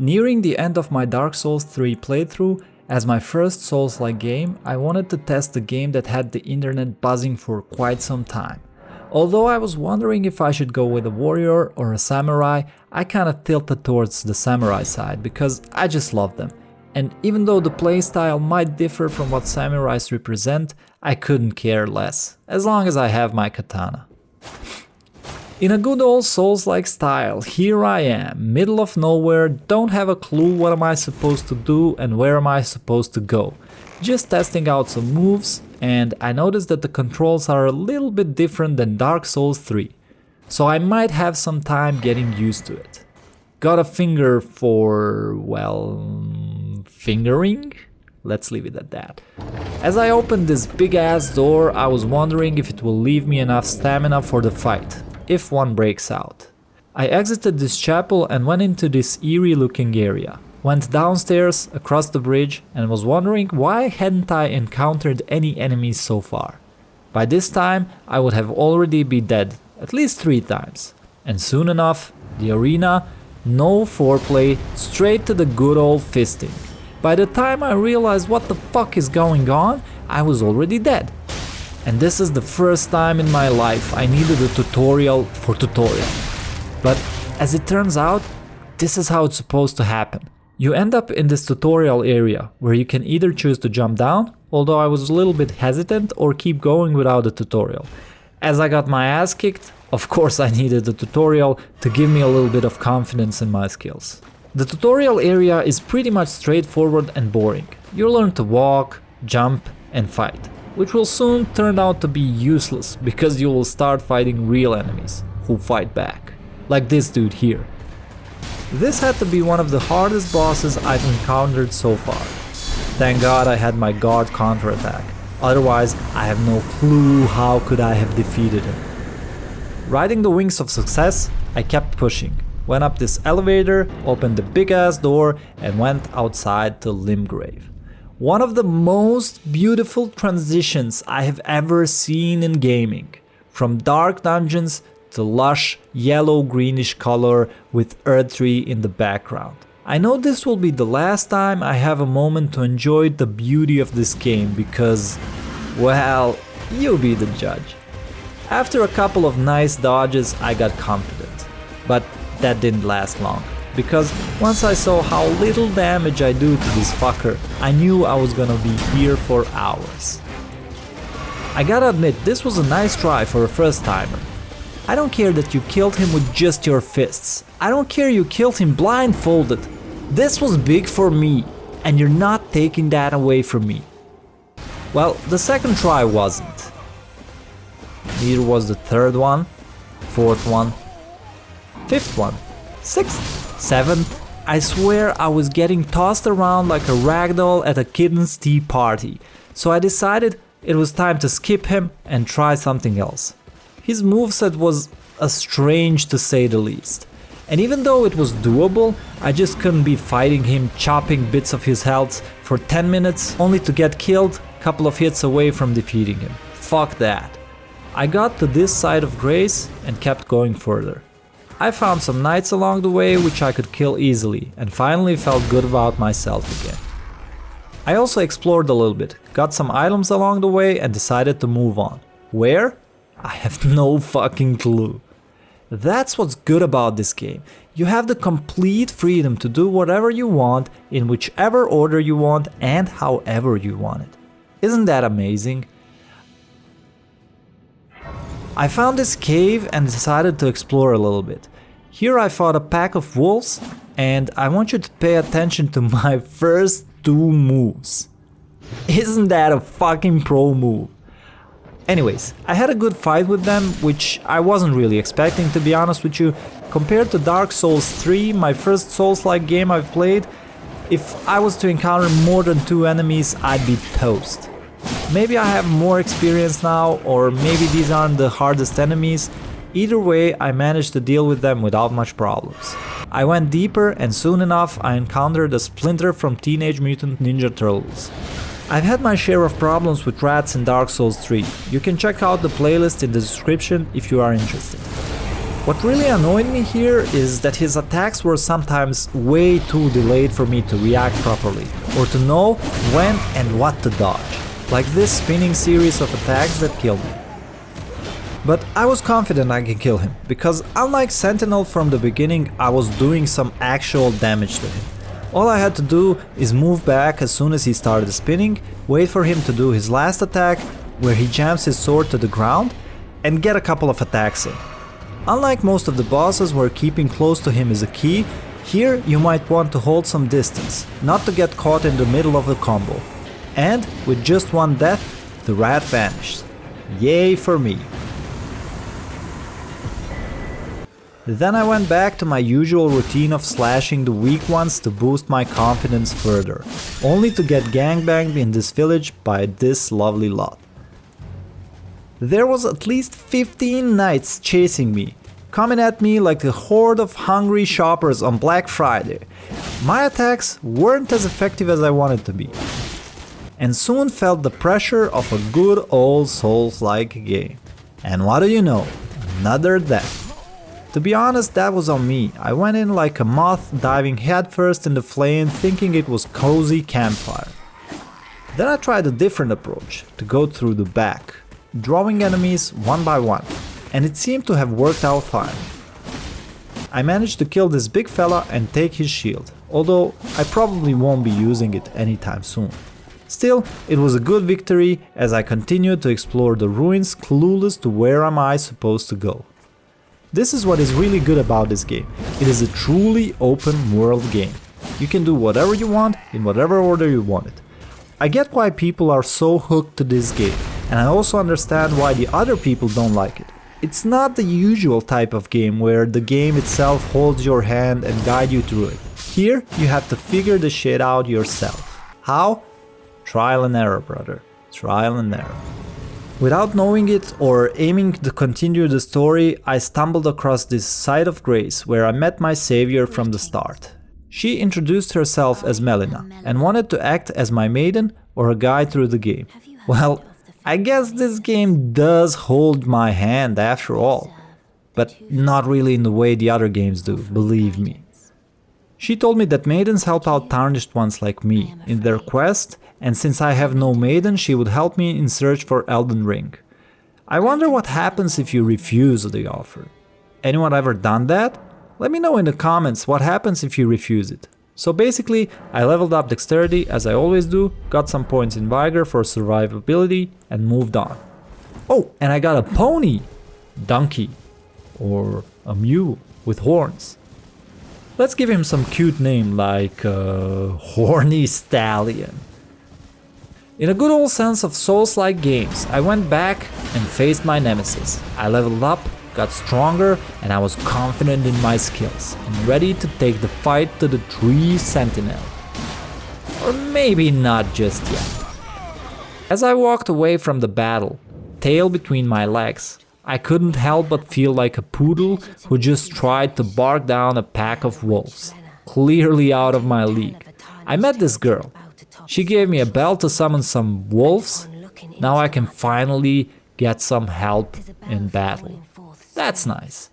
Nearing the end of my Dark Souls 3 playthrough, as my first Souls-like game, I wanted to test a game that had the internet buzzing for quite some time. Although I was wondering if I should go with a warrior or a samurai, I kinda tilted towards the samurai side because I just love them. And even though the playstyle might differ from what samurais represent, I couldn't care less, as long as I have my katana. In a good old Souls-like style, here I am, middle of nowhere, don't have a clue what am I supposed to do and where am I supposed to go. Just testing out some moves, and I noticed that the controls are a little bit different than Dark Souls 3, so I might have some time getting used to it. Got a finger for, well, fingering? Let's leave it at that. As I opened this big ass door, I was wondering if it will leave me enough stamina for the fight, if one breaks out. I exited this chapel and went into this eerie looking area. Went downstairs, across the bridge, and was wondering why hadn't I encountered any enemies so far. By this time, I would have already been dead, at least 3 times. And soon enough, the arena, no foreplay, straight to the good old fisting. By the time I realized what the fuck is going on, I was already dead. And this is the first time in my life I needed a tutorial for tutorial. But as it turns out, this is how it's supposed to happen. You end up in this tutorial area, where you can either choose to jump down, although I was a little bit hesitant, or keep going without a tutorial. As I got my ass kicked, of course I needed a tutorial to give me a little bit of confidence in my skills. The tutorial area is pretty much straightforward and boring. You learn to walk, jump, and fight, which will soon turn out to be useless because you will start fighting real enemies who fight back, like this dude here. This had to be one of the hardest bosses I've encountered so far. Thank God I had my guard counterattack, otherwise I have no clue how could I have defeated him. Riding the wings of success, I kept pushing, went up this elevator, opened the big ass door and went outside to Limgrave. One of the most beautiful transitions I have ever seen in gaming, from dark dungeons to lush yellow-greenish color with earth tree in the background. I know this will be the last time I have a moment to enjoy the beauty of this game because, well, you be the judge. After a couple of nice dodges I got confident, but that didn't last long, because once I saw how little damage I do to this fucker, I knew I was gonna be here for hours. I gotta admit, this was a nice try for a first timer. I don't care that you killed him with just your fists. I don't care you killed him blindfolded. This was big for me, and you're not taking that away from me. Well, the second try wasn't. Neither was the third one, fourth one, fifth one, sixth, seventh. I swear I was getting tossed around like a ragdoll at a kid's tea party, so I decided it was time to skip him and try something else. His moveset was strange to say the least, and even though it was doable, I just couldn't be fighting him, chopping bits of his health for 10 minutes only to get killed a couple of hits away from defeating him. Fuck that. I got to this side of Grace and kept going further. I found some knights along the way which I could kill easily and finally felt good about myself again. I also explored a little bit, got some items along the way and decided to move on. Where? I have no fucking clue. That's what's good about this game. You have the complete freedom to do whatever you want, in whichever order you want and however you want it. Isn't that amazing? I found this cave and decided to explore a little bit. Here I fought a pack of wolves, and I want you to pay attention to my first 2 moves. Isn't that a fucking pro move? Anyways, I had a good fight with them, which I wasn't really expecting, to be honest with you. Compared to Dark Souls 3, my first Souls-like game I've played, if I was to encounter more than 2 enemies, I'd be toast. Maybe I have more experience now, or maybe these aren't the hardest enemies. Either way, I managed to deal with them without much problems. I went deeper and soon enough I encountered a Splinter from Teenage Mutant Ninja Turtles. I've had my share of problems with rats in Dark Souls 3. You can check out the playlist in the description if you are interested. What really annoyed me here is that his attacks were sometimes way too delayed for me to react properly, or to know when and what to dodge, like this spinning series of attacks that killed me. But I was confident I could kill him, because unlike Sentinel from the beginning, I was doing some actual damage to him. All I had to do is move back as soon as he started spinning, wait for him to do his last attack, where he jams his sword to the ground, and get a couple of attacks in. Unlike most of the bosses where keeping close to him is a key, here you might want to hold some distance, not to get caught in the middle of the combo. And with just one death, the rat vanished. Yay for me. Then I went back to my usual routine of slashing the weak ones to boost my confidence further, only to get gangbanged in this village by this lovely lot. There was at least 15 knights chasing me, coming at me like a horde of hungry shoppers on Black Friday. My attacks weren't as effective as I wanted to be, and soon felt the pressure of a good old Souls-like game. And what do you know? Another death. To be honest, that was on me. I went in like a moth, diving headfirst in the flame, thinking it was cozy campfire. Then I tried a different approach, to go through the back, drawing enemies one by one, and it seemed to have worked out fine. I managed to kill this big fella and take his shield, although I probably won't be using it anytime soon. Still, it was a good victory as I continued to explore the ruins, clueless to where am I supposed to go. This is what is really good about this game. It is a truly open world game. You can do whatever you want in whatever order you want it. I get why people are so hooked to this game, and I also understand why the other people don't like it. It's not the usual type of game where the game itself holds your hand and guides you through it. Here, you have to figure the shit out yourself. How? Trial and error, brother. Trial and error. Without knowing it or aiming to continue the story, I stumbled across this site of grace where I met my savior from the start. She introduced herself as Melina and wanted to act as my maiden or a guide through the game. Well, I guess this game does hold my hand after all, but not really in the way the other games do, believe me. She told me that maidens help out tarnished ones like me in their quest, and since I have no maiden, she would help me in search for Elden Ring. I wonder what happens if you refuse the offer. Anyone ever done that? Let me know in the comments what happens if you refuse it. So basically, I leveled up dexterity as I always do, got some points in vigor for survivability, and moved on. Oh, and I got a pony! Donkey. Or a mule with horns. Let's give him some cute name like Horny Stallion. In a good old sense of Souls-like games, I went back and faced my nemesis. I leveled up, got stronger, and I was confident in my skills and ready to take the fight to the tree sentinel. Or maybe not just yet. As I walked away from the battle, tail between my legs, I couldn't help but feel like a poodle who just tried to bark down a pack of wolves, clearly out of my league. I met this girl. She gave me a bell to summon some wolves. Now I can finally get some help in battle. That's nice.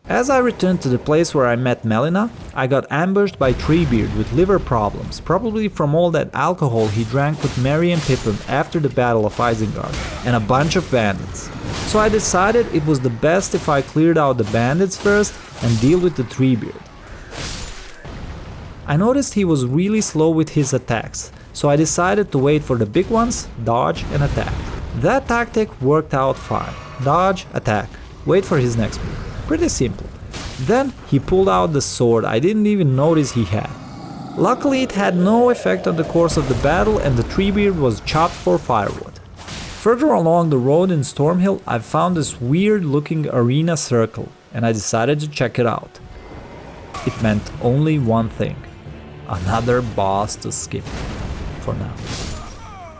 As I returned to the place where I met Melina, I got ambushed by Treebeard with liver problems, probably from all that alcohol he drank with Merry and Pippin after the Battle of Isengard, and a bunch of bandits. So I decided it was the best if I cleared out the bandits first and deal with the Treebeard. I noticed he was really slow with his attacks, so I decided to wait for the big ones, dodge and attack. That tactic worked out fine. Dodge, attack, wait for his next move. Pretty simple. Then he pulled out the sword I didn't even notice he had. Luckily it had no effect on the course of the battle and the Treebeard was chopped for firewood. Further along the road in Stormhill I found this weird looking arena circle and I decided to check it out. It meant only one thing. Another boss to skip. For now.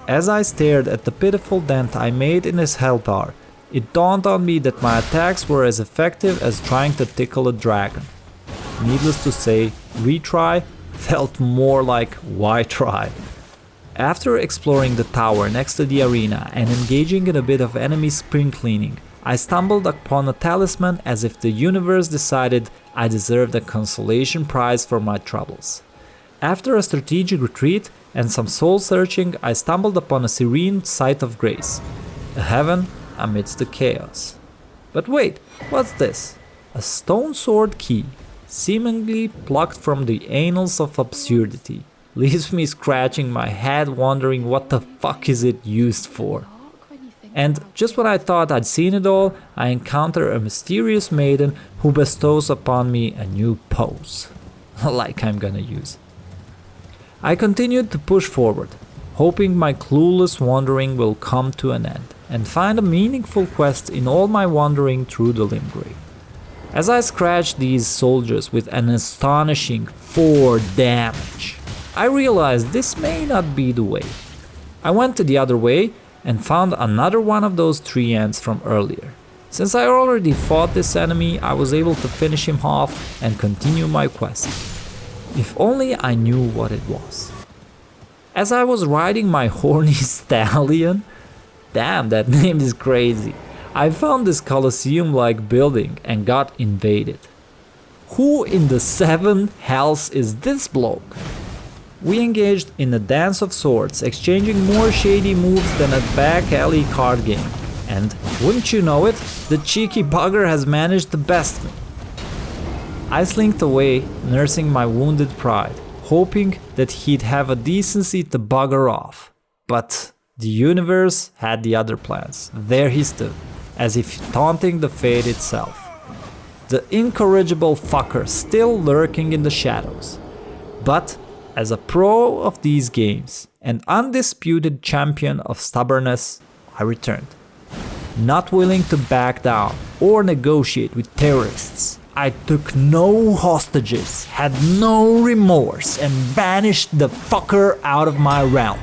As I stared at the pitiful dent I made in his hell bar, it dawned on me that my attacks were as effective as trying to tickle a dragon. Needless to say, retry felt more like why try. After exploring the tower next to the arena and engaging in a bit of enemy spring cleaning, I stumbled upon a talisman as if the universe decided I deserved a consolation prize for my troubles. After a strategic retreat and some soul searching, I stumbled upon a serene site of grace, a heaven amidst the chaos. But wait, what's this? A stone sword key, seemingly plucked from the annals of absurdity, leaves me scratching my head wondering what the fuck is it used for. And just when I thought I'd seen it all, I encounter a mysterious maiden who bestows upon me a new pose. Like I'm gonna use. I continued to push forward, hoping my clueless wandering will come to an end, and find a meaningful quest in all my wandering through the Limgrave. As I scratched these soldiers with an astonishing 4 damage, I realized this may not be the way. I went to the other way and found another one of those 3 ants from earlier. Since I already fought this enemy, I was able to finish him off and continue my quest. If only I knew what it was. As I was riding my horny stallion, damn, that name is crazy, I found this Colosseum-like building and got invaded. Who in the 7 hells is this bloke? We engaged in a dance of swords, exchanging more shady moves than a back alley card game. And wouldn't you know it, the cheeky bugger has managed to best me. I slinked away, nursing my wounded pride, hoping that he'd have a decency to bugger off. But the universe had the other plans. There he stood, as if taunting the fate itself. The incorrigible fucker still lurking in the shadows. But as a pro of these games, an undisputed champion of stubbornness, I returned. Not willing to back down or negotiate with terrorists, I took no hostages, had no remorse, and banished the fucker out of my realm.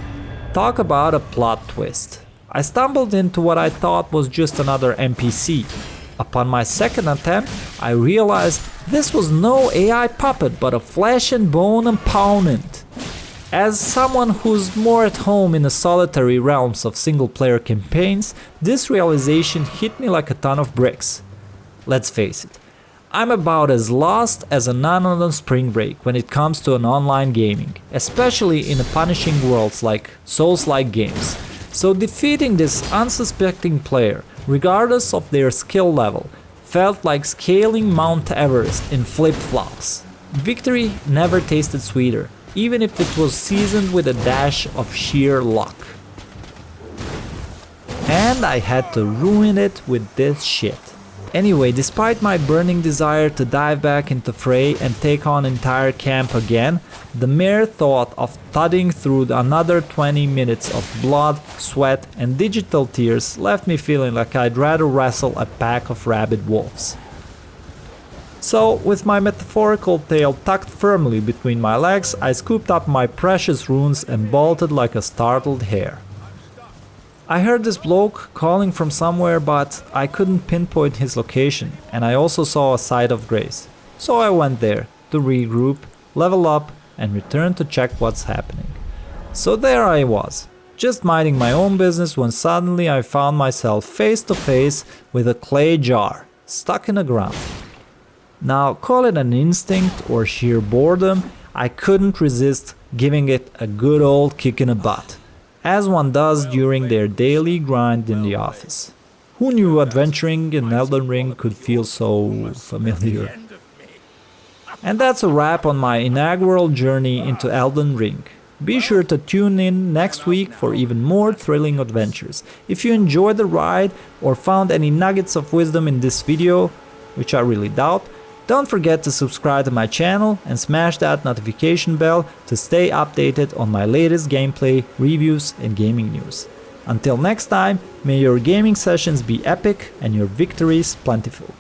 Talk about a plot twist. I stumbled into what I thought was just another NPC. Upon my second attempt, I realized this was no AI puppet but a flesh and bone opponent. As someone who's more at home in the solitary realms of single-player campaigns, this realization hit me like a ton of bricks. Let's face it, I'm about as lost as a nun on a spring break when it comes to an online gaming, especially in the punishing worlds like Souls-like games. So defeating this unsuspecting player, regardless of their skill level, felt like scaling Mount Everest in flip-flops. Victory never tasted sweeter, even if it was seasoned with a dash of sheer luck. And I had to ruin it with this shit. Anyway, despite my burning desire to dive back into fray and take on entire camp again, the mere thought of thudding through another 20 minutes of blood, sweat and digital tears left me feeling like I'd rather wrestle a pack of rabid wolves. So, with my metaphorical tail tucked firmly between my legs, I scooped up my precious runes and bolted like a startled hare. I heard this bloke calling from somewhere, but I couldn't pinpoint his location, and I also saw a site of grace. So I went there to regroup, level up, and return to check what's happening. So there I was, just minding my own business when suddenly I found myself face to face with a clay jar, stuck in the ground. Now, call it an instinct or sheer boredom, I couldn't resist giving it a good old kick in the butt, as one does during their daily grind in the office. Who knew adventuring in Elden Ring could feel so familiar? And that's a wrap on my inaugural journey into Elden Ring. Be sure to tune in next week for even more thrilling adventures. If you enjoyed the ride or found any nuggets of wisdom in this video, which I really doubt, don't forget to subscribe to my channel and smash that notification bell to stay updated on my latest gameplay, reviews and gaming news. Until next time, may your gaming sessions be epic and your victories plentiful.